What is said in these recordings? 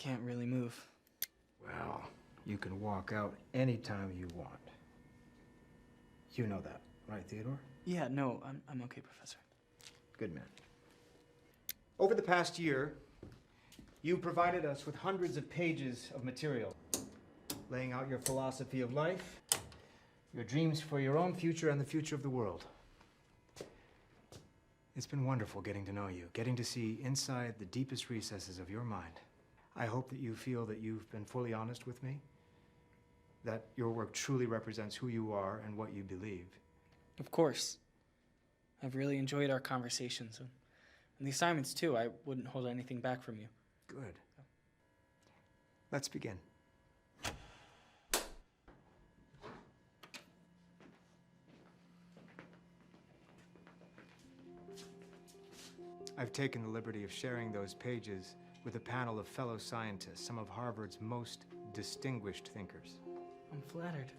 can't really move. Well, you can walk out anytime you want. You know that, right, Theodore? Yeah, no, I'm okay, Professor. Good man. Over the past year, you provided us with hundreds of pages of material, laying out your philosophy of life, your dreams for your own future and the future of the world. It's been wonderful getting to know you, getting to see inside the deepest recesses of your mind. I hope that you feel that you've been fully honest with me, that your work truly represents who you are and what you believe. Of course. I've really enjoyed our conversations. And the assignments, too. I wouldn't hold anything back from you. Good. Let's begin. I've taken the liberty of sharing those pages with a panel of fellow scientists, some of Harvard's most distinguished thinkers. I'm flattered.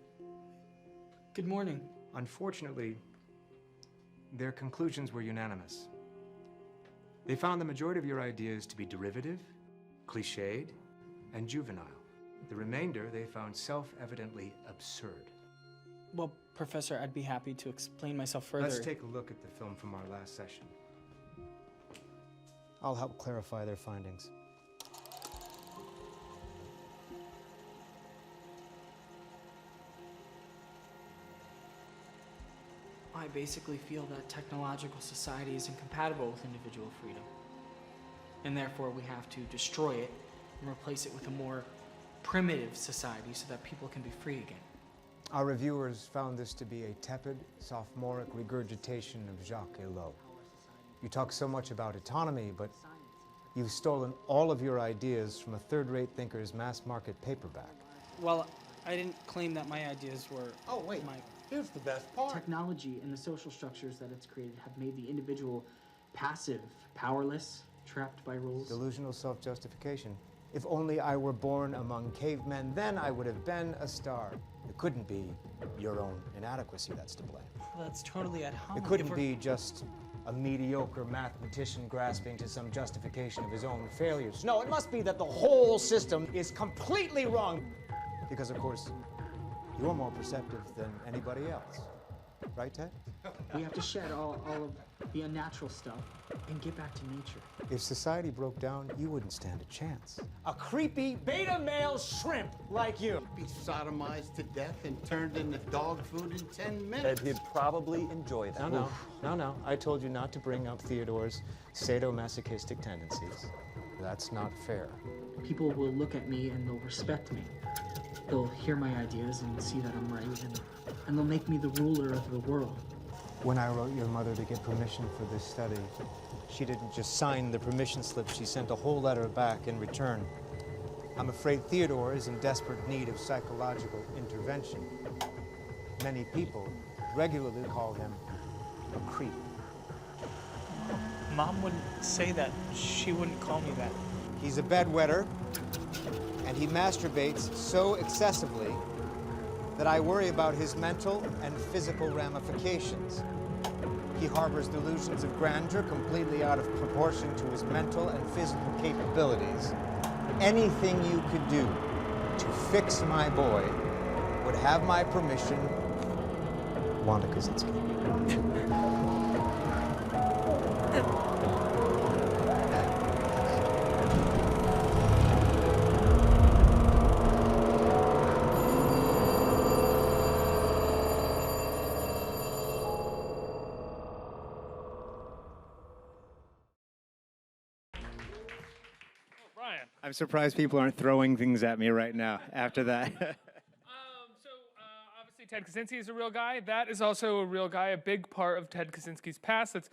Good morning. Unfortunately, their conclusions were unanimous. They found the majority of your ideas to be derivative, cliched, and juvenile. The remainder they found self-evidently absurd. Well, Professor, I'd be happy to explain myself further. Let's take a look at the film from our last session. I'll help clarify their findings. I basically feel that technological society is incompatible with individual freedom. And therefore we have to destroy it and replace it with a more primitive society so that people can be free again. Our reviewers found this to be a tepid, sophomoric regurgitation of Jacques Ellul. You talk so much about autonomy, but you've stolen all of your ideas from a third-rate thinker's mass-market paperback. Well, I didn't claim that my ideas were... Oh, wait. Here's the best part. Technology and the social structures that it's created have made the individual passive, powerless, trapped by rules. Delusional self-justification. If only I were born among cavemen, then I would have been a star. It couldn't be your own inadequacy that's to blame. Well, that's totally at home. It couldn't be just a mediocre mathematician grasping to some justification of his own failures. No, it must be that the whole system is completely wrong. Because, of course, you're more perceptive than anybody else. Right, Ted? We have to shed all of the unnatural stuff and get back to nature. If society broke down, you wouldn't stand a chance. A creepy beta male shrimp like you. Be sodomized to death and turned into dog food in 10 minutes. And he'd probably enjoy that. No. I told you not to bring up Theodore's sadomasochistic tendencies. That's not fair. People will look at me and they'll respect me. They'll hear my ideas and see that I'm right, and they'll make me the ruler of the world. When I wrote your mother to get permission for this study, she didn't just sign the permission slip, she sent a whole letter back in return. I'm afraid Theodore is in desperate need of psychological intervention. Many people regularly call him a creep. Mom wouldn't say that. She wouldn't call me that. He's a bedwetter, and he masturbates so excessively that I worry about his mental and physical ramifications. He harbors delusions of grandeur completely out of proportion to his mental and physical capabilities. Anything you could do to fix my boy would have my permission, Wanda Kaczynski. I'm surprised people aren't throwing things at me right now after that. Obviously Ted Kaczynski is a real guy. That is also a real guy, a big part of Ted Kaczynski's past. That's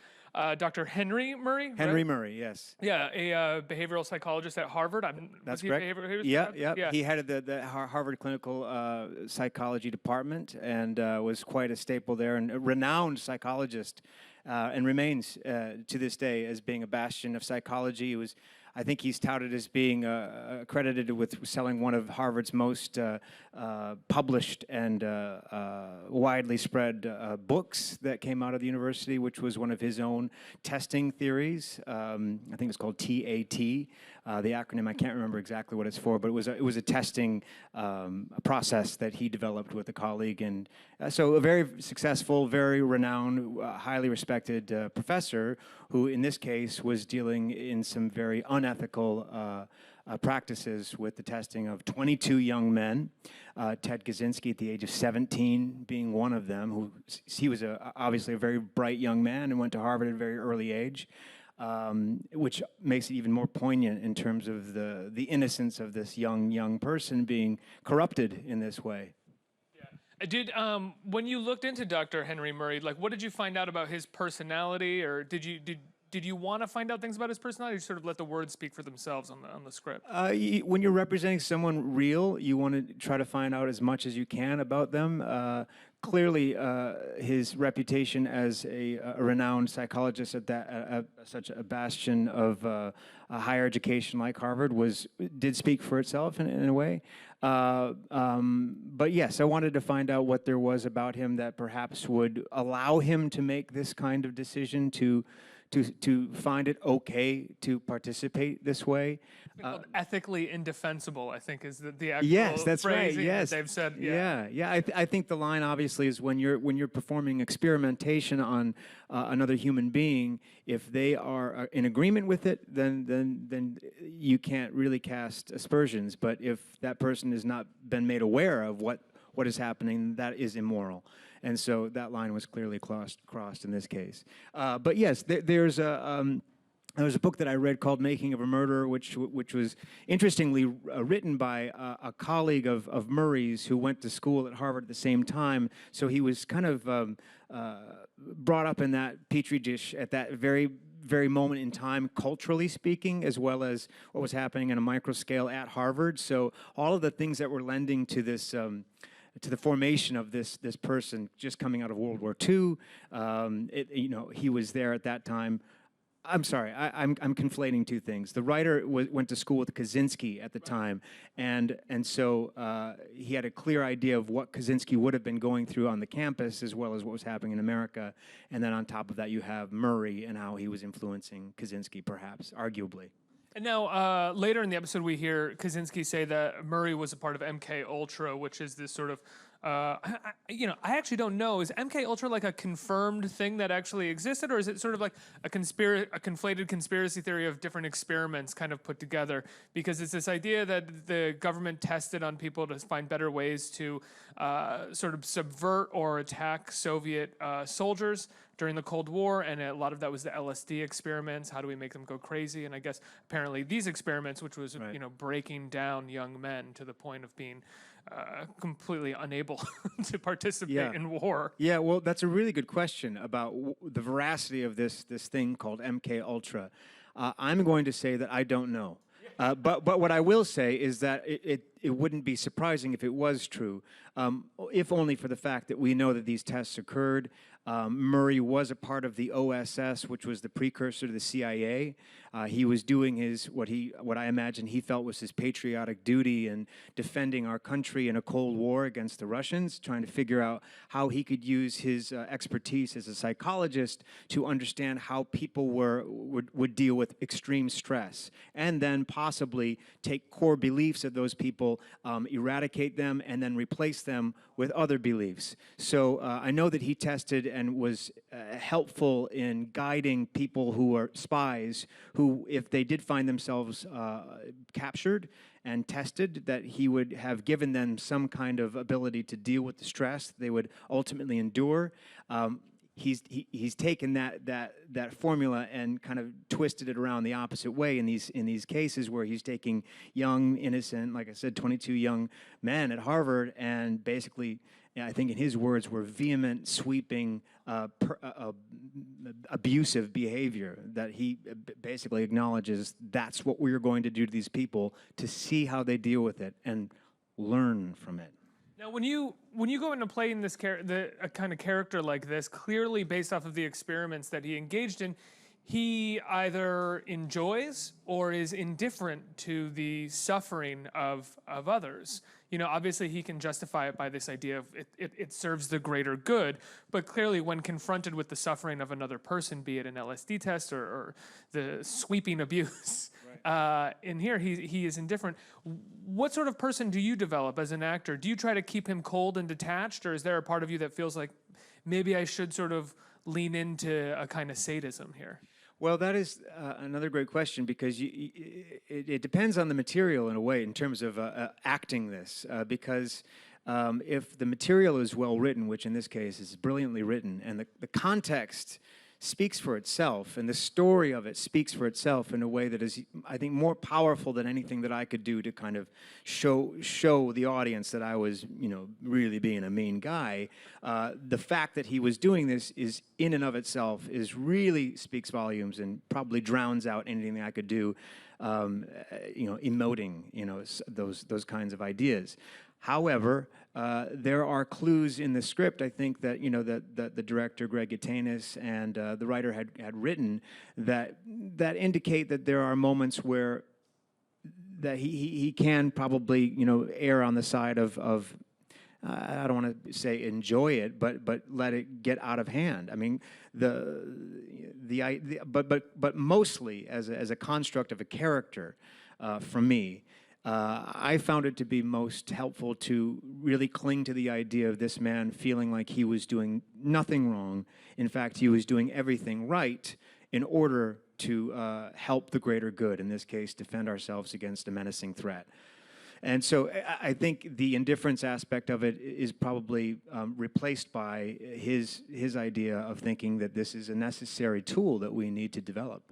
Dr. Henry Murray. Henry right? Murray, yes. Yeah, a behavioral psychologist at Harvard. That's correct. Yeah. He headed the Harvard Clinical Psychology Department and was quite a staple there, and a renowned psychologist, and remains to this day as being a bastion of psychology. He was, I think he's touted as being credited with selling one of Harvard's most published and widely spread books that came out of the university, which was one of his own testing theories. I think it's called TAT, the acronym. I can't remember exactly what it's for, but it was a testing process that he developed with a colleague, and so a very successful, very renowned, highly respected professor who, in this case, was dealing in some very unethical practices with the testing of 22 young men. Ted Kaczynski, at the age of 17, being one of them. He was obviously a very bright young man and went to Harvard at a very early age, which makes it even more poignant in terms of the innocence of this young person being corrupted in this way. Did when you looked into Dr. Henry Murray, like, what did you find out about his personality, or did you want to find out things about his personality, or sort of let the words speak for themselves on the script? When you're representing someone real, you want to try to find out as much as you can about them. Clearly, his reputation as a renowned psychologist at such a bastion of a higher education like Harvard did speak for itself in a way. But yes, I wanted to find out what there was about him that perhaps would allow him to make this kind of decision, to find it okay to participate this way. Ethically indefensible, I think, is the actual yes, that's right. phrasing Yes, that they've said. Yeah. I think the line obviously is when you're performing experimentation on another human being, if they are in agreement with it, then you can't really cast aspersions. But if that person has not been made aware of what is happening, that is immoral. And so that line was clearly crossed in this case. But yes, there's a book that I read called Making of a Murderer, which was interestingly written by a colleague of Murray's who went to school at Harvard at the same time. So he was kind of brought up in that petri dish at that very moment in time, culturally speaking, as well as what was happening on a micro scale at Harvard. So all of the things that were lending to this to the formation of this person just coming out of World War II. He was there at that time. I'm sorry, I'm conflating two things. The writer went to school with Kaczynski at the time, and so he had a clear idea of what Kaczynski would have been going through on the campus, as well as what was happening in America. And then on top of that, you have Murray and how he was influencing Kaczynski, perhaps, arguably. And now, later in the episode, we hear Kaczynski say that Murray was a part of MK Ultra, which is this sort of, I actually don't know. Is MK Ultra like a confirmed thing that actually existed, or is it sort of like a conflated conspiracy theory of different experiments kind of put together? Because it's this idea that the government tested on people to find better ways to sort of subvert or attack Soviet soldiers during the Cold War, and a lot of that was the LSD experiments. How do we make them go crazy? And I guess apparently these experiments, which was breaking down young men to the point of being completely unable to participate in war. Yeah, well, that's a really good question about the veracity of this thing called MK Ultra. I'm going to say that I don't know. But what I will say is that it wouldn't be surprising if it was true, if only for the fact that we know that these tests occurred. Murray was a part of the OSS, which was the precursor to the CIA. He was doing what I imagine he felt was his patriotic duty in defending our country in a Cold War against the Russians, trying to figure out how he could use his expertise as a psychologist to understand how people would deal with extreme stress, and then possibly take core beliefs of those people, eradicate them, and then replace them with other beliefs. So I know that he tested and was helpful in guiding people who are spies who, if they did find themselves captured and tested, that he would have given them some kind of ability to deal with the stress they would ultimately endure. He's taken that formula and kind of twisted it around the opposite way in these cases where he's taking young, innocent, like I said, 22 young men at Harvard, and basically, I think in his words, were vehement, sweeping, abusive behavior that he basically acknowledges that's what we're going to do to these people to see how they deal with it and learn from it. Now, when you go into playing this a kind of character like this, clearly based off of the experiments that he engaged in, he either enjoys or is indifferent to the suffering of others. You know, obviously he can justify it by this idea of it serves the greater good, but clearly when confronted with the suffering of another person, be it an LSD test or the sweeping abuse, in here he is indifferent. What sort of person do you develop as an actor? Do you try to keep him cold and detached, or is there a part of you that feels like maybe I should sort of lean into a kind of sadism here? Well, that is another great question, because it depends on the material in a way in terms of acting this. Because if the material is well written, which in this case is brilliantly written, and the context speaks for itself, and the story of it speaks for itself in a way that is, I think, more powerful than anything that I could do to kind of show the audience that I was, you know, really being a mean guy. The fact that he was doing this is, in and of itself, is really speaks volumes and probably drowns out anything I could do, you know, emoting, you know, those kinds of ideas. However, there are clues in the script, I think, that, you know, that the director, Greg Yatanis, and the writer had written that indicate that there are moments where that he can probably, you know, err on the side of I don't want to say enjoy it, but let it get out of hand. I mean, but mostly as a construct of a character, for me. I found it to be most helpful to really cling to the idea of this man feeling like he was doing nothing wrong. In fact, he was doing everything right in order to help the greater good, in this case, defend ourselves against a menacing threat. And so I think the indifference aspect of it is probably replaced by his idea of thinking that this is a necessary tool that we need to develop.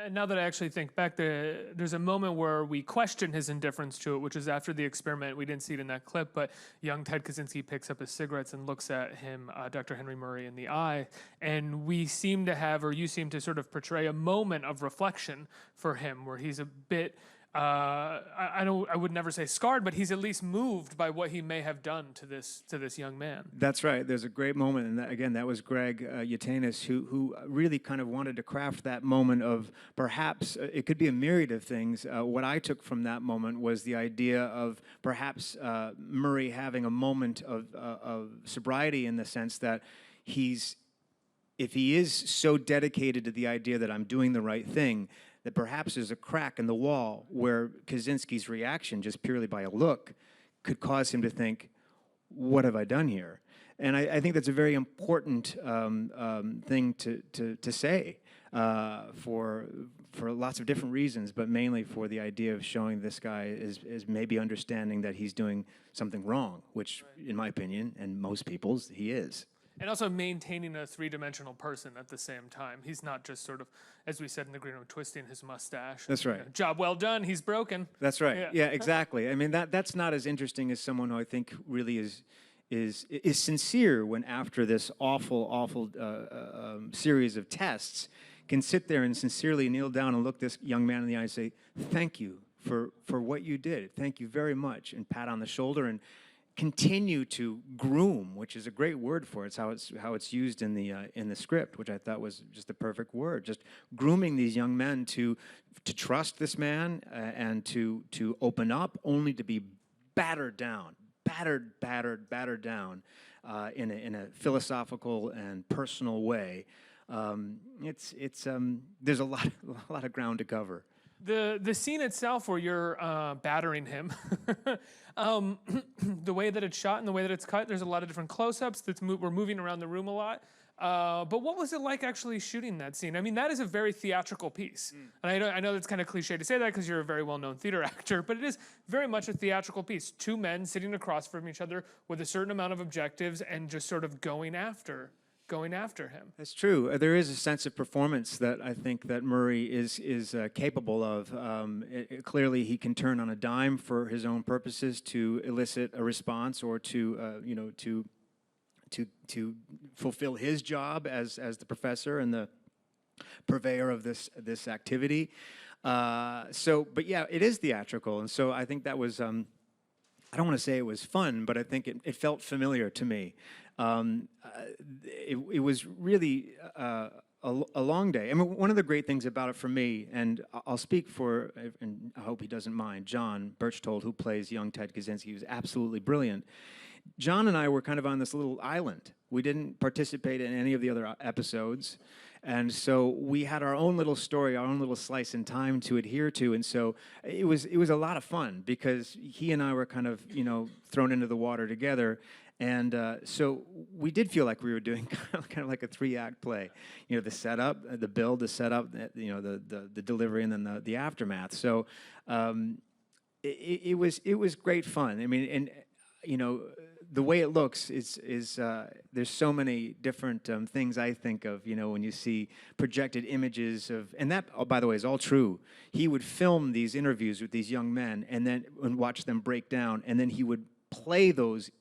And now that I actually think back, there's a moment where we question his indifference to it, which is after the experiment. We didn't see it in that clip, but young Ted Kaczynski picks up his cigarettes and looks at him, Dr. Henry Murray, in the eye. And we seem to have, or you seem to sort of portray a moment of reflection for him where he's a bit, I would never say scarred, but he's at least moved by what he may have done to this young man. That's right. There's a great moment, and again, that was Greg Yatanis, who really kind of wanted to craft that moment of perhaps it could be a myriad of things. What I took from that moment was the idea of perhaps Murray having a moment of sobriety, in the sense that if he is so dedicated to the idea that I'm doing the right thing, that perhaps there's a crack in the wall where Kaczynski's reaction, just purely by a look, could cause him to think, what have I done here? And I think that's a very important thing to say for lots of different reasons, but mainly for the idea of showing this guy is maybe understanding that he's doing something wrong, which, in my opinion, and most people's, he is. And also maintaining a three-dimensional person at the same time. He's not just sort of, as we said in the green room, twisting his mustache. That's right. You know, job well done, he's broken. That's right. Yeah, exactly. I mean, that's not as interesting as someone who I think really is sincere when, after this awful series of tests, can sit there and sincerely kneel down and look this young man in the eye and say, thank you for what you did. Thank you very much. And pat on the shoulder and continue to groom, which is a great word for it. It's how it's used in the script, which I thought was just the perfect word. Just grooming these young men to trust this man and to open up, only to be battered down in a philosophical and personal way. There's a lot of ground to cover. The scene itself where you're battering him, the way that it's shot and the way that it's cut, there's a lot of different close-ups. We're moving around the room a lot. But what was it like actually shooting that scene? I mean, that is a very theatrical piece. And I know that's kind of cliche to say that because you're a very well-known theater actor, but it is very much a theatrical piece. Two men sitting across from each other with a certain amount of objectives and just sort of going after him. That's true. There is a sense of performance that I think that Murray is capable of. Clearly, he can turn on a dime for his own purposes to elicit a response, or to fulfill his job as the professor and the purveyor of this activity. But yeah, it is theatrical, and so I think that was. I don't want to say it was fun, but I think it felt familiar to me. It was really a long day. I mean, one of the great things about it for me, and I'll speak for, and I hope he doesn't mind, John Birchtold, who plays young Ted Kaczynski, who's absolutely brilliant. John and I were kind of on this little island. We didn't participate in any of the other episodes. And so we had our own little story, our own little slice in time to adhere to. And so it was a lot of fun because he and I were kind of, thrown into the water together. And so we did feel like we were doing kind of like a 3-act play. The setup, the build, the setup, the delivery, and then the aftermath. So it was great fun. I mean, and the way it looks is there's so many different things I think of, when you see projected images of, and that, by the way, is all true. He would film these interviews with these young men and watch them break down, and then he would play those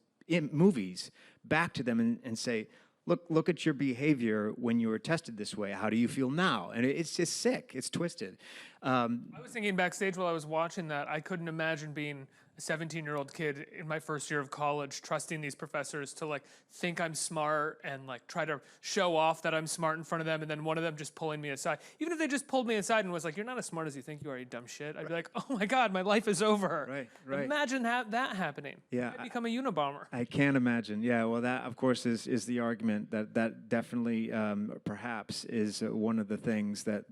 movies back to them and say, look at your behavior when you were tested this way. How do you feel now? And it's just sick. It's twisted. I was thinking backstage while I was watching that, I couldn't imagine being a 17-year-old kid in my first year of college, trusting these professors to think I'm smart and try to show off that I'm smart in front of them, and then one of them just pulling me aside. Even if they just pulled me aside and was like, "You're not as smart as you think you are, you dumb shit," I'd be like, "Oh my God, my life is over." Right. Imagine that happening. Yeah, I'd become a Unabomber. I can't imagine. Yeah, well, that of course is the argument that definitely perhaps is one of the things that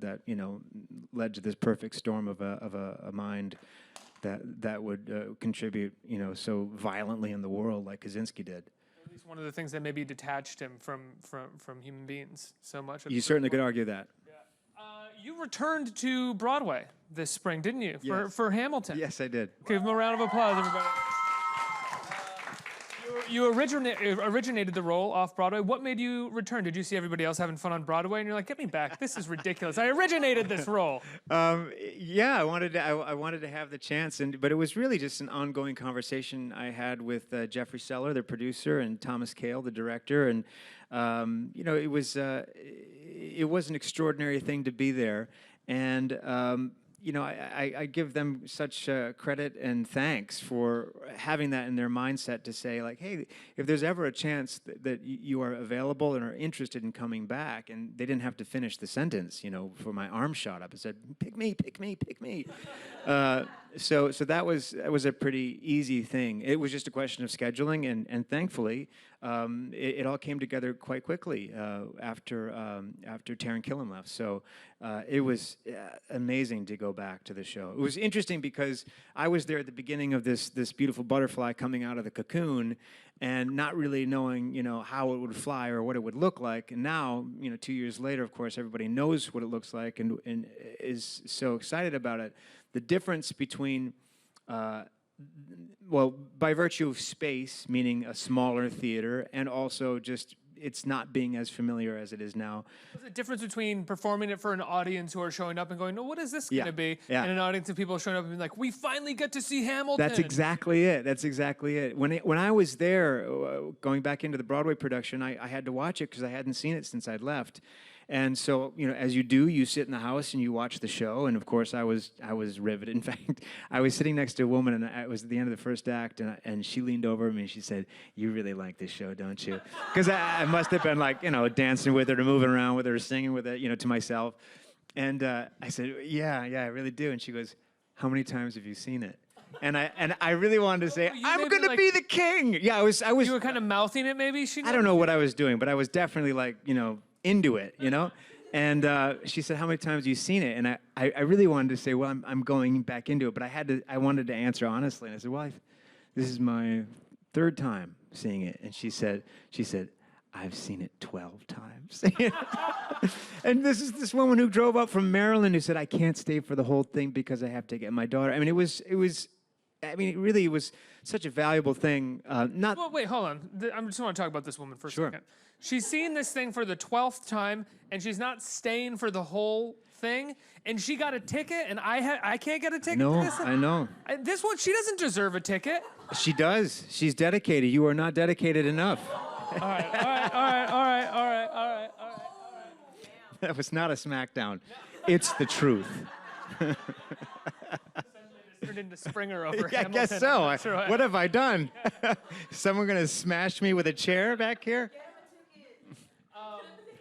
led to this perfect storm of a mind that would contribute, so violently in the world like Kaczynski did. At least one of the things that maybe detached him from human beings so much. You certainly could argue that. Yeah. You returned to Broadway this spring, didn't you? Yes. For Hamilton. Yes, I did. Give him a round of applause, everybody. You originated the role off Broadway. What made you return? Did you see everybody else having fun on Broadway, and you're like, "Get me back! This is ridiculous. I originated this role." Yeah, I wanted to have the chance, but it was really just an ongoing conversation I had with Jeffrey Seller, the producer, and Thomas Kail, the director, and it was an extraordinary thing to be there, and I give them such credit and thanks for having that in their mindset to say, hey, if there's ever a chance that you are available and are interested in coming back, and they didn't have to finish the sentence, for my arm shot up. It said, pick me, pick me, pick me. So that was a pretty easy thing. It was just a question of scheduling, and thankfully, it all came together quite quickly after Taron Killam left. So it was amazing to go back to the show. It was interesting because I was there at the beginning of this beautiful butterfly coming out of the cocoon, and not really knowing how it would fly or what it would look like. And now 2 years later, of course, everybody knows what it looks like and is so excited about it. The difference between by virtue of space, meaning a smaller theater, and also just it's not being as familiar as it is now. There's a difference between performing it for an audience who are showing up and going, "Oh, what is this going to be?" and an audience of people showing up and being like, "We finally get to see Hamilton." That's exactly it. When I was there, going back into the Broadway production, I had to watch it because I hadn't seen it since I'd left. And so, as you do, you sit in the house and you watch the show. And of course, I was riveted. In fact, I was sitting next to a woman, and it was at the end of the first act, and she leaned over me and she said, "You really like this show, don't you?" Because I must have been dancing with her, or moving around with her, or singing with it, to myself. And I said, "Yeah, I really do." And she goes, "How many times have you seen it?" And I really wanted to say, "I'm going to be the king." Yeah, I was. You were kind of mouthing it, maybe. I don't know what I was doing, but I was definitely into it, And she said, "How many times have you seen it?" And I really wanted to say, "Well, I'm going back into it," but I wanted to answer honestly. And I said, "Well, this is my 3rd time seeing it." And she said, "I've seen it 12 times." And this is this woman who drove up from Maryland who said, "I can't stay for the whole thing because I have to get my daughter." I mean, it really was such a valuable thing. Well, wait, hold on. I just want to talk about this woman for a second. She's seen this thing for the 12th time, and she's not staying for the whole thing. And she got a ticket, and I can't get a ticket. No, to this. I know. This one, she doesn't deserve a ticket. She does. She's dedicated. You are not dedicated enough. All right. That was not a smackdown. It's the truth. Turned into Springer over I Hamilton. guess so. Sure. What have I done? Someone going to smash me with a chair back here?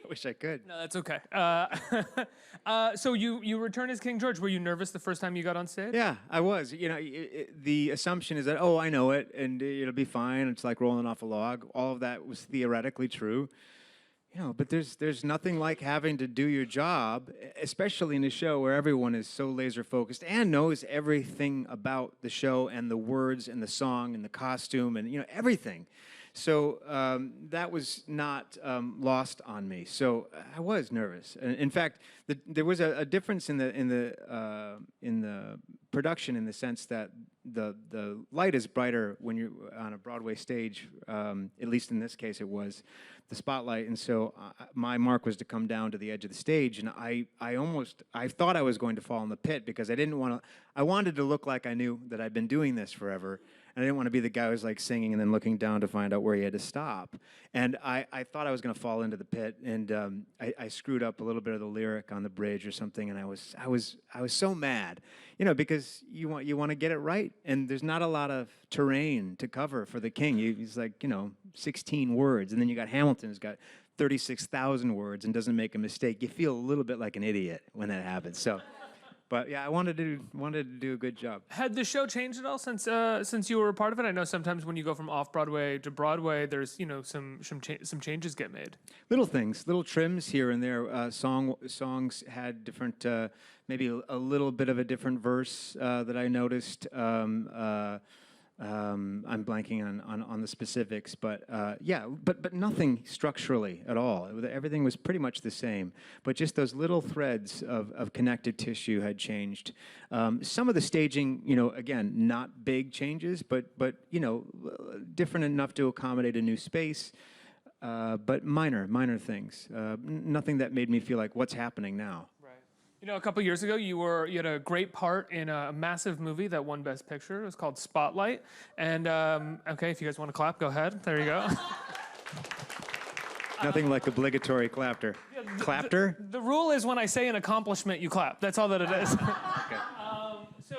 wish I could. No, that's okay. So you return as King George. Were you nervous the first time you got on stage? Yeah, I was. You know, the assumption is that, oh, I know it, and it'll be fine. It's like rolling off a log. All of that was theoretically true. You know, but there's nothing like having to do your job, especially in a show where everyone is so laser focused and knows everything about the show and the words and the song and the costume and, you know, everything. So that was not lost on me. So I was nervous. In fact, there was a difference in the production in the sense that the light is brighter when you're on a Broadway stage. At least in this case, it was the spotlight. And so my mark was to come down to the edge of the stage, and I thought I was going to fall in the pit because I didn't want to. I wanted to look like I knew that I'd been doing this forever. And I didn't want to be the guy who was like singing and then looking down to find out where he had to stop. And I thought I was going to fall into the pit, and I screwed up a little bit of the lyric on the bridge or something, and I was so mad, you know, because you want to get it right, and there's not a lot of terrain to cover for the king. He's like, you know, 16 words, and then you got Hamilton who's got 36,000 words and doesn't make a mistake. You feel a little bit like an idiot when that happens. So. But yeah, I wanted to do a good job. Had the show changed at all since you were a part of it? I know sometimes when you go from off Broadway to Broadway, there's some changes get made. Little things, little trims here and there. Songs had different, maybe a little bit of a different verse that I noticed. I'm blanking on the specifics, but yeah, but nothing structurally at all. Everything was pretty much the same, but just those little threads of connective tissue had changed. Some of the staging, you know, again, not big changes, but you know, different enough to accommodate a new space. But minor things. Nothing that made me feel like, what's happening now? You know, a couple years ago, you had a great part in a massive movie that won Best Picture. It was called Spotlight. And, okay, if you guys want to clap, go ahead. There you go. Nothing like obligatory clapter. Clapter? The rule is when I say an accomplishment, you clap. That's all that it is. Okay. So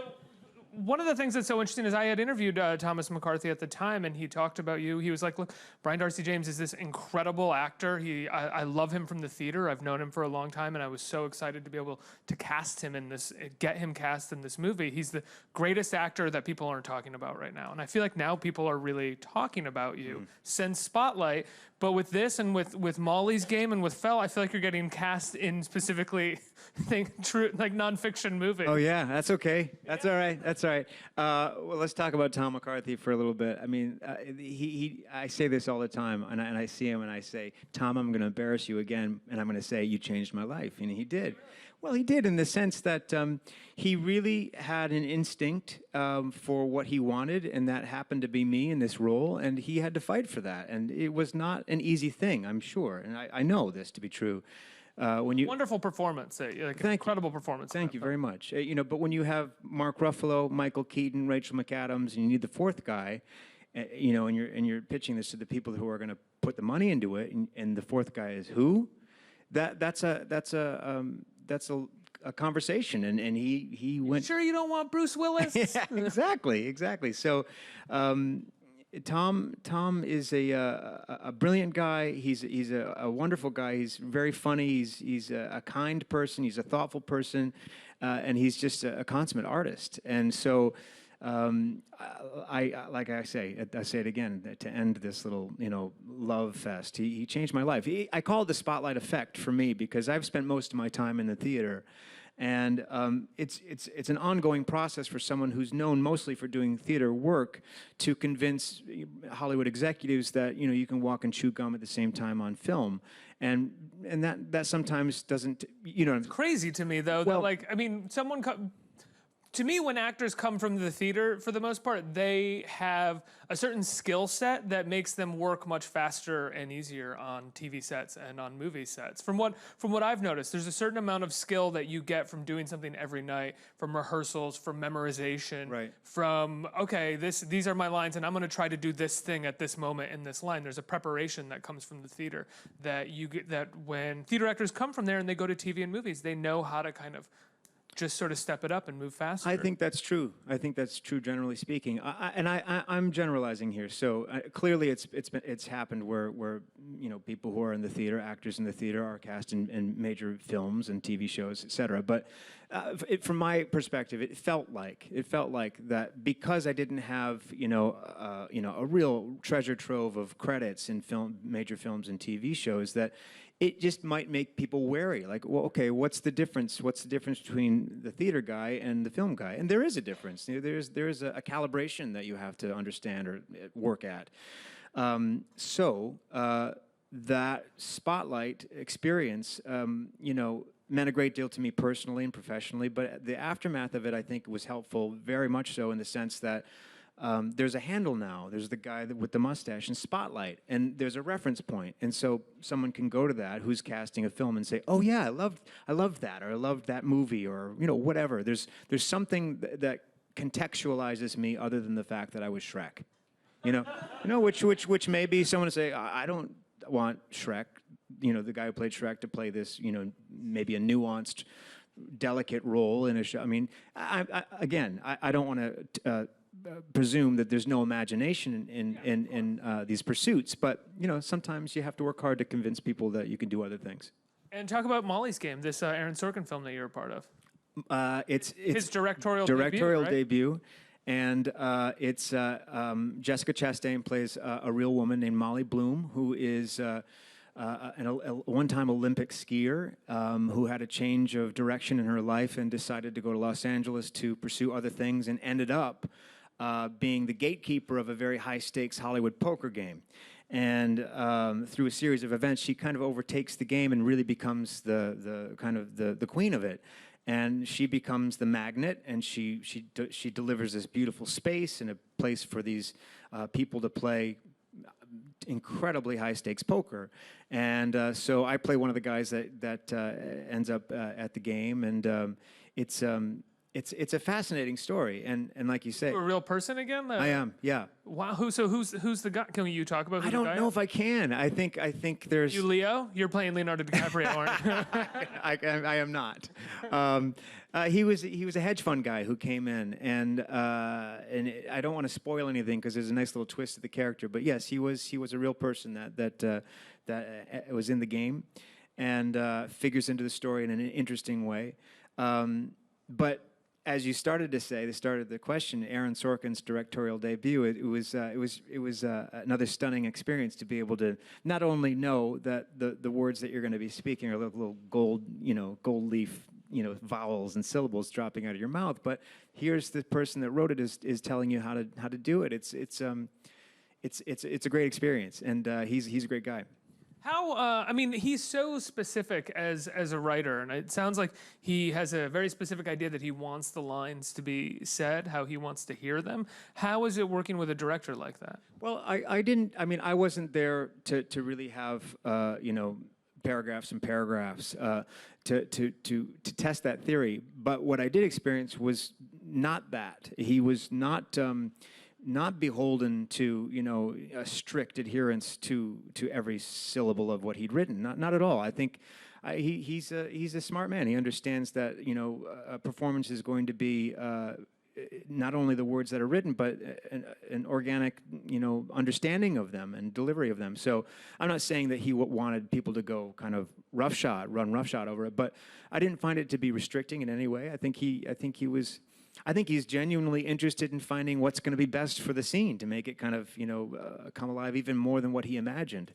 one of the things that's so interesting is I had interviewed Thomas McCarthy at the time, and he talked about you. He was like, look, Brian Darcy James is this incredible actor. I love him from the theater. I've known him for a long time, and I was so excited to be able to cast him in this, get him cast in this movie. He's the greatest actor that people aren't talking about right now. And I feel like now people are really talking about you since Spotlight. But with this and with Molly's Game and with Fell, I feel like you're getting cast in specifically true like nonfiction movies. Oh yeah, that's okay. That's all right. That's all right. Well, let's talk about Tom McCarthy for a little bit. I mean, I say this all the time, and I see him and I say, Tom, I'm going to embarrass you again, and I'm going to say you changed my life, and he did. Well, he did in the sense that he really had an instinct for what he wanted, and that happened to be me in this role, and he had to fight for that. And it was not an easy thing, I'm sure, and I know this to be true. Wonderful performance, incredible performance. Thank you very much. You know, but when you have Mark Ruffalo, Michael Keaton, Rachel McAdams, and you need the fourth guy, you know, and you're pitching this to the people who are going to put the money into it, and the fourth guy is who? That's a conversation, and he went. Sure, you don't want Bruce Willis? Yeah, exactly. So, Tom is a brilliant guy. He's a wonderful guy. He's very funny. He's a kind person. He's a thoughtful person, and he's just a consummate artist. And so, I say it again to end this little, you know, love fest. He changed my life. I call it the spotlight effect for me because I've spent most of my time in the theater, and it's an ongoing process for someone who's known mostly for doing theater work to convince Hollywood executives that, you know, you can walk and chew gum at the same time on film, and that sometimes doesn't, you know. It's crazy to me though. Well, that, like, I mean, to me, when actors come from the theater, for the most part, they have a certain skill set that makes them work much faster and easier on TV sets and on movie sets. From what I've noticed, there's a certain amount of skill that you get from doing something every night, from rehearsals, from memorization, right. From, okay, these are my lines, and I'm going to try to do this thing at this moment in this line. There's a preparation that comes from the theater that you get, that when theater actors come from there and they go to TV and movies, they know how to kind of just sort of step it up and move faster. I think that's true. I think that's true, generally speaking. I'm generalizing here. So clearly, it's happened where people who are in the theater, actors in the theater, are cast in major films and TV shows, etc. But from my perspective, it felt like that because I didn't have a real treasure trove of credits in major films and TV shows, that it just might make people wary. Like, well, okay, what's the difference? What's the difference between the theater guy and the film guy? And there is a difference. There is a calibration that you have to understand or work at. That spotlight experience, meant a great deal to me personally and professionally. But the aftermath of it, I think, was helpful, very much so, in the sense that there's a handle now. There's the guy with the mustache and spotlight, and there's a reference point. And so someone can go to that who's casting a film and say, "Oh yeah, I loved that," or "I loved that movie," or whatever. There's something that contextualizes me other than the fact that I was Shrek. Which maybe someone would say, I don't want Shrek, the guy who played Shrek, to play this, maybe a nuanced, delicate role in a show. I mean, I don't want to presume that there's no imagination in these pursuits, but sometimes you have to work hard to convince people that you can do other things. And talk about Molly's Game, this Aaron Sorkin film that you're a part of. It's his directorial debut. And it's Jessica Chastain plays a real woman named Molly Bloom, who is a one-time Olympic skier who had a change of direction in her life and decided to go to Los Angeles to pursue other things, and ended up being the gatekeeper of a very high-stakes Hollywood poker game. And through a series of events, she kind of overtakes the game and really becomes the queen of it. And she becomes the magnet, and she delivers this beautiful space and a place for these people to play incredibly high-stakes poker. And so I play one of the guys that ends up at the game, and it's a fascinating story. And like you say, a real person again. I am, yeah. Wow. Who's the guy? Can you talk about? Who I don't know if I can. I think there's. You Leo? You're playing Leonardo DiCaprio, aren't you? I am not. He was a hedge fund guy who came in, and I don't want to spoil anything because there's a nice little twist to the character. But yes, he was a real person that was in the game, and figures into the story in an interesting way. But as you started to say, the question, Aaron Sorkin's directorial debut, it was another stunning experience to be able to not only know that the words that you're going to be speaking are little gold leaf, vowels and syllables dropping out of your mouth, but here's the person that wrote it is telling you how to do it. It's a great experience, and he's a great guy. How, he's so specific as a writer, and it sounds like he has a very specific idea that he wants the lines to be said, how he wants to hear them. How is it working with a director like that? Well, I wasn't there to really have, paragraphs and paragraphs to test that theory. But what I did experience was not that. He was not beholden to a strict adherence to every syllable of what he'd written. Not at all. I think he's a smart man. He understands that a performance is going to be not only the words that are written, but an organic understanding of them and delivery of them. So I'm not saying that he wanted people to go kind of run roughshod over it, but I didn't find it to be restricting in any way. I think he's genuinely interested in finding what's going to be best for the scene to make it kind of, come alive even more than what he imagined.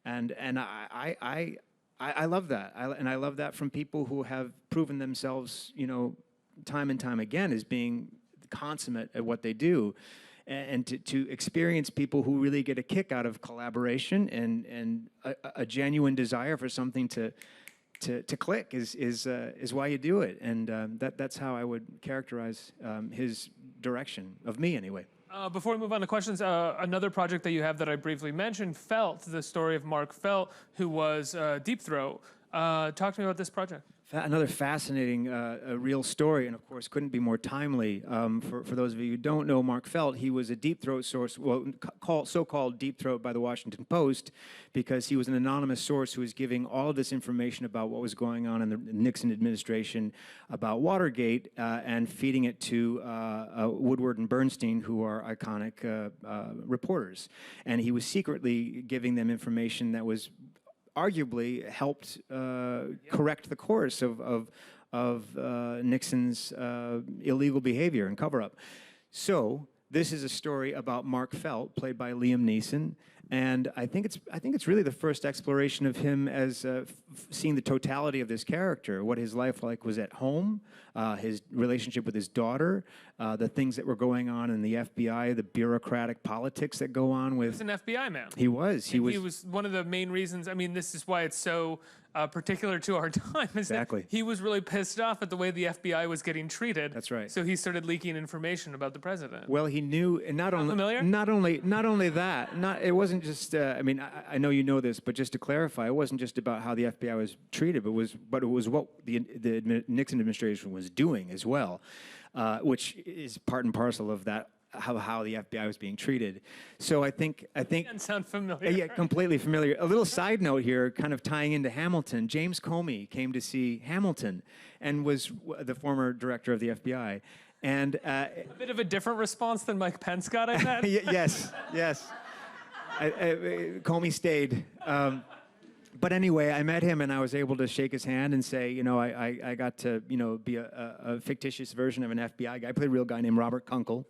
And I love that. I love that from people who have proven themselves, time and time again as being consummate at what they do. And to experience people who really get a kick out of collaboration and a genuine desire for something to click is why you do it, and that's how I would characterize his direction of me, anyway. Before we move on to questions, another project that you have that I briefly mentioned, Felt, the story of Mark Felt, who was Deep Throat. Talk to me about this project. Another fascinating, real story, and of course couldn't be more timely. For those of you who don't know Mark Felt, he was a deep throat source, well, so-called deep throat by the Washington Post, because he was an anonymous source who was giving all of this information about what was going on in the Nixon administration about Watergate and feeding it to Woodward and Bernstein, who are iconic reporters. And he was secretly giving them information that was arguably helped correct the course of Nixon's illegal behavior and cover-up. So this is a story about Mark Felt, played by Liam Neeson, and I think it's really the first exploration of him as seeing the totality of this character, what his life like was at home, his relationship with his daughter, the things that were going on in the FBI, the bureaucratic politics that go on with. He was an FBI man. He was. He was one of the main reasons. I mean, this is why it's so particular to our time. Is Exactly. That he was really pissed off at the way the FBI was getting treated. That's right. So he started leaking information about the president. Well, he knew, and not only familiar? not only that. It wasn't just. I mean, I know you know this, but just to clarify, it wasn't just about how the FBI was treated, but it was what the Nixon administration was doing as well, which is part and parcel of that. How the FBI was being treated. So I think. Doesn't sound familiar. Yeah, completely familiar. A little side note here, kind of tying into Hamilton. James Comey came to see Hamilton, and was the former director of the FBI. And A bit of a different response than Mike Pence got, I bet. yes. Comey stayed. But anyway, I met him and I was able to shake his hand and say, I got to, be a fictitious version of an FBI guy. I played a real guy named Robert Kunkel,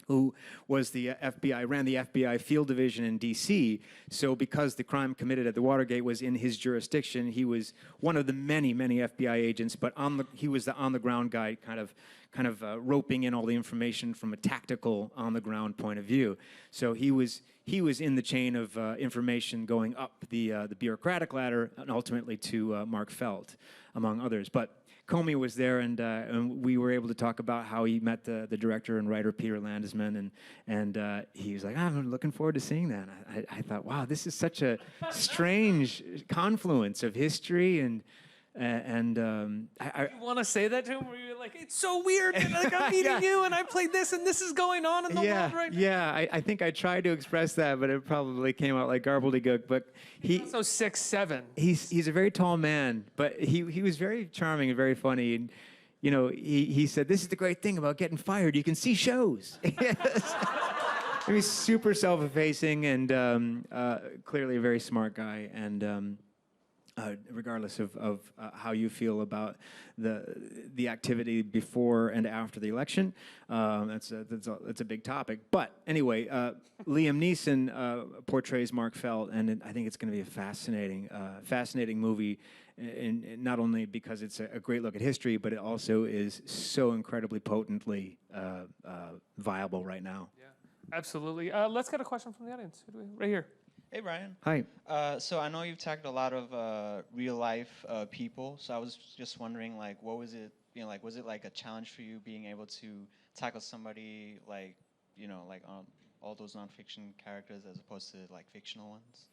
who was ran the FBI field division in D.C. So because the crime committed at the Watergate was in his jurisdiction, he was one of the many, many FBI agents, but he was the on-the-ground guy, kind of roping in all the information from a tactical, on-the-ground point of view. So he was in the chain of information going up the bureaucratic ladder and ultimately to Mark Felt, among others. But Comey was there, and we were able to talk about how he met the director and writer Peter Landesman, and he was like, "I'm looking forward to seeing that." I thought, wow, this is such a strange confluence of history and. You want to say that to him? Where you're like, it's so weird. And like, I'm meeting you, and I played this, and this is going on in the world right now. Yeah, I think I tried to express that, but it probably came out like gobbledygook. But He's also 6'7". He's a very tall man, but he was very charming and very funny. And he said, "This is the great thing about getting fired. You can see shows." He was super self-effacing and clearly a very smart guy. And regardless of how you feel about the activity before and after the election, that's a big topic. But anyway, Liam Neeson portrays Mark Felt, and I think it's going to be a fascinating movie. And not only because it's a great look at history, but it also is so incredibly potently viable right now. Yeah, absolutely. Let's get a question from the audience. Right here. Hey, Brian. Hi. So I know you've tackled a lot of real life people. So I was just wondering, what was it? Was it like a challenge for you being able to tackle somebody like all those nonfiction characters as opposed to fictional ones?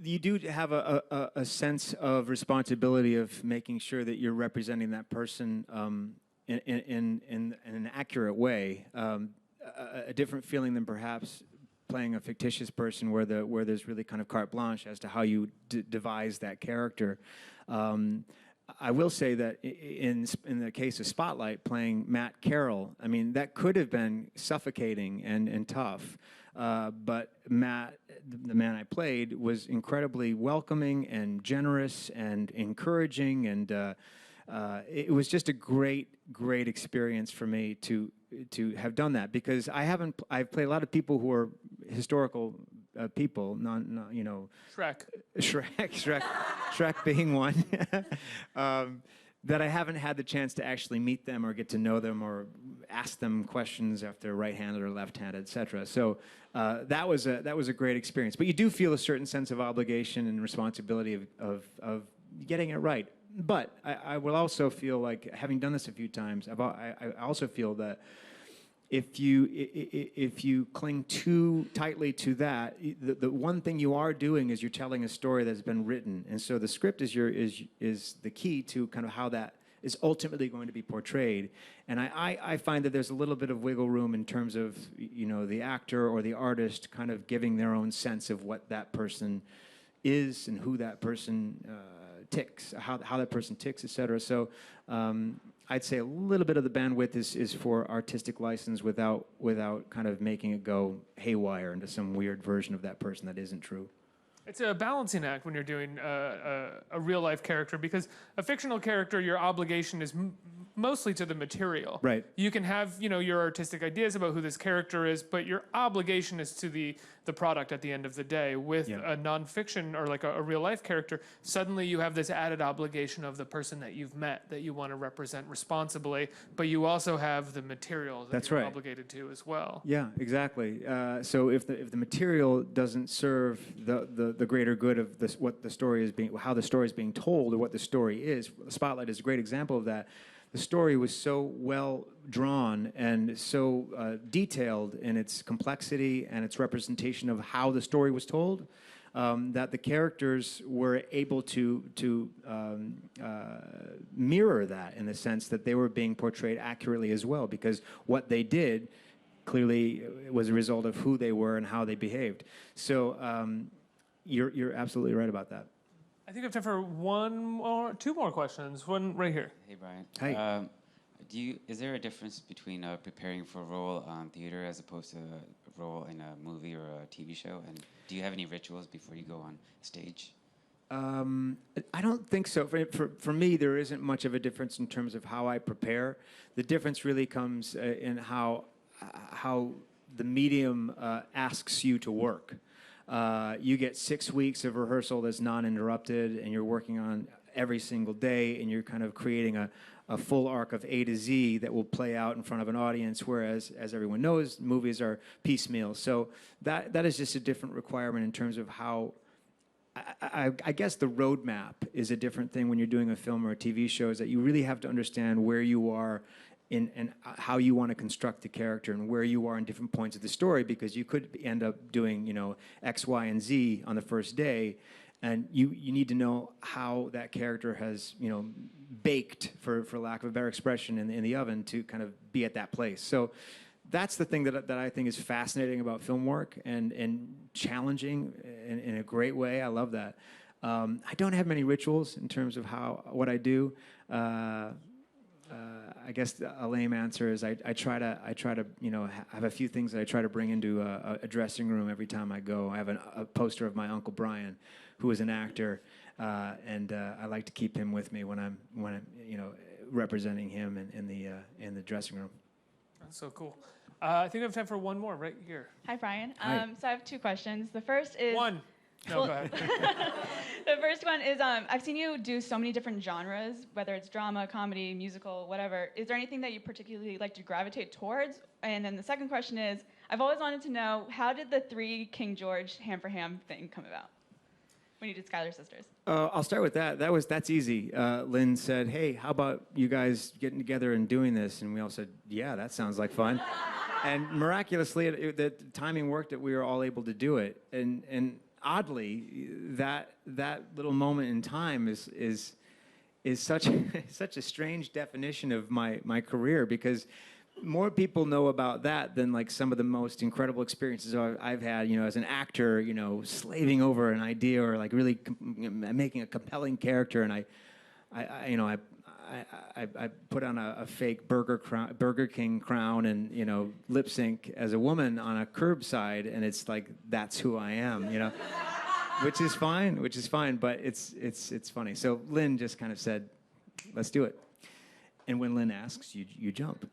You do have a sense of responsibility of making sure that you're representing that person in an accurate way. A different feeling than perhaps playing a fictitious person where there's really kind of carte blanche as to how you devise that character. I will say that in the case of Spotlight, playing Matt Carroll, I mean, that could have been suffocating and tough. But Matt, the man I played, was incredibly welcoming and generous and encouraging, and it was just a great experience for me to have done that, because I've played a lot of people who are historical people, Shrek being one, that I haven't had the chance to actually meet them or get to know them or ask them questions if they're right-handed or left-handed, etc. So that was a great experience. But you do feel a certain sense of obligation and responsibility of getting it right. But I will also feel like, having done this a few times, I also feel that if you cling too tightly to that, the one thing you are doing is you're telling a story that's been written, and so the script is the key to kind of how that is ultimately going to be portrayed. And I find that there's a little bit of wiggle room in terms of, you know, the actor or the artist kind of giving their own sense of what that person is and who that person ticks, how that person ticks, et cetera. So I'd say a little bit of the bandwidth is for artistic license without kind of making it go haywire into some weird version of that person that isn't true. It's a balancing act when you're doing a real life character, because a fictional character, your obligation is mostly to the material. Right. You can have, you know, your artistic ideas about who this character is, but your obligation is to the product at the end of the day. With a nonfiction or like a real life character, suddenly you have this added obligation of the person that you've met that you want to represent responsibly, but you also have the material that you're obligated to as well. Yeah, exactly. So if the material doesn't serve the greater good of this, what the story is being, how the story is being told, or what the story is, Spotlight is a great example of that. The story was so well drawn and so detailed in its complexity and its representation of how the story was told, that the characters were able to mirror that, in the sense that they were being portrayed accurately as well, because what they did clearly was a result of who they were and how they behaved. So you're absolutely right about that. I think I have time for two more questions. One right here. Hey, Brian. Hi. Is there a difference between preparing for a role on theater as opposed to a role in a movie or a TV show? And do you have any rituals before you go on stage? I don't think so. For me, there isn't much of a difference in terms of how I prepare. The difference really comes in how the medium asks you to work. You get 6 weeks of rehearsal that's non-interrupted, and you're working on every single day, and you're kind of creating a full arc of A to Z that will play out in front of an audience, whereas, as everyone knows, movies are piecemeal. So that is just a different requirement in terms of how, I guess the roadmap is a different thing when you're doing a film or a TV show, is that you really have to understand where you are and how you want to construct the character and where you are in different points of the story, because you could end up doing, you know, X, Y, and Z on the first day, and you need to know how that character has, you know, baked, for lack of a better expression, in the oven to kind of be at that place. So that's the thing that I think is fascinating about film work and challenging in a great way. I love that. I don't have many rituals in terms of what I do. I guess a lame answer is I try to you know, have a few things that I try to bring into a dressing room every time I go. I have a poster of my Uncle Brian, who is an actor, and I like to keep him with me when I'm you know, representing him in the dressing room. That's so cool. I think we have time for one more right here. Hi, Brian. Hi. So I have two questions. The first is... One. No, go ahead. The first one is, I've seen you do so many different genres, whether it's drama, comedy, musical, whatever. Is there anything that you particularly like to gravitate towards? And then the second question is, I've always wanted to know, how did the 3 King George Ham for Ham thing come about when you did Schuyler Sisters? I'll start with that. That's easy. Lynn said, "Hey, how about you guys getting together and doing this?" And we all said, "Yeah, that sounds like fun." And miraculously, the timing worked that we were all able to do it. And oddly, that little moment in time is such such a strange definition of my career, because more people know about that than like some of the most incredible experiences I've had, you know, as an actor, you know, slaving over an idea or like really making a compelling character. And I put on a fake Burger King crown and, you know, lip sync as a woman on a curbside, and it's like, that's who I am, you know, which is fine, but it's funny. So Lynn just kind of said, "Let's do it." And when Lynn asks, you jump.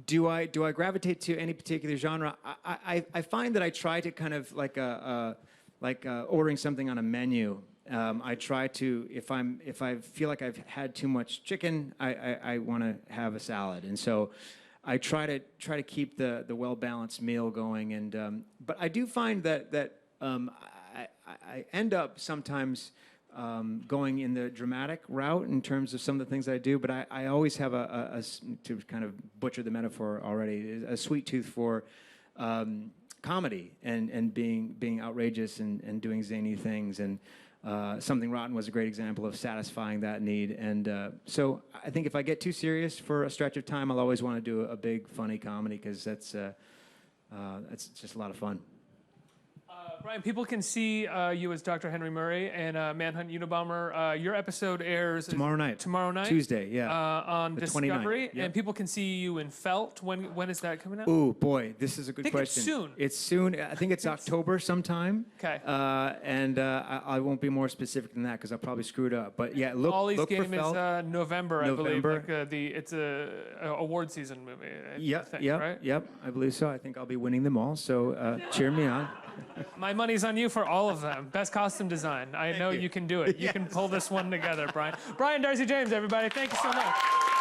Do I gravitate to any particular genre? I find that I try to kind of like ordering something on a menu. I try to, if I feel like I've had too much chicken, I want to have a salad, and so I try to keep the well balanced meal going. And but I do find that I end up sometimes going in the dramatic route in terms of some of the things I do, but I always have to kind of butcher the metaphor already, a sweet tooth for comedy and being outrageous and doing zany things. And Something Rotten was a great example of satisfying that need. And so I think if I get too serious for a stretch of time, I'll always want to do a big, funny comedy because that's just a lot of fun. Brian, people can see you as Dr. Henry Murray and Manhunt Unabomber. Your episode airs Tomorrow night. Tuesday, yeah. On The Discovery. 29th, yep. And people can see you in Felt. When is that coming out? Oh boy, this is a good I think question. it's soon. It's soon. I think it's October sometime. Okay. And I won't be more specific than that because I'll probably screw it up. But yeah, look Ollie's for game is Felt. November, I November. believe. Like, it's a award season movie. Yep, right? yep. I believe so. I think I'll be winning them all. So cheer me on. My money's on you for all of them. Best costume design. I know you can do it. You can pull this one together, Brian. Brian Darcy James, everybody. Thank you so much.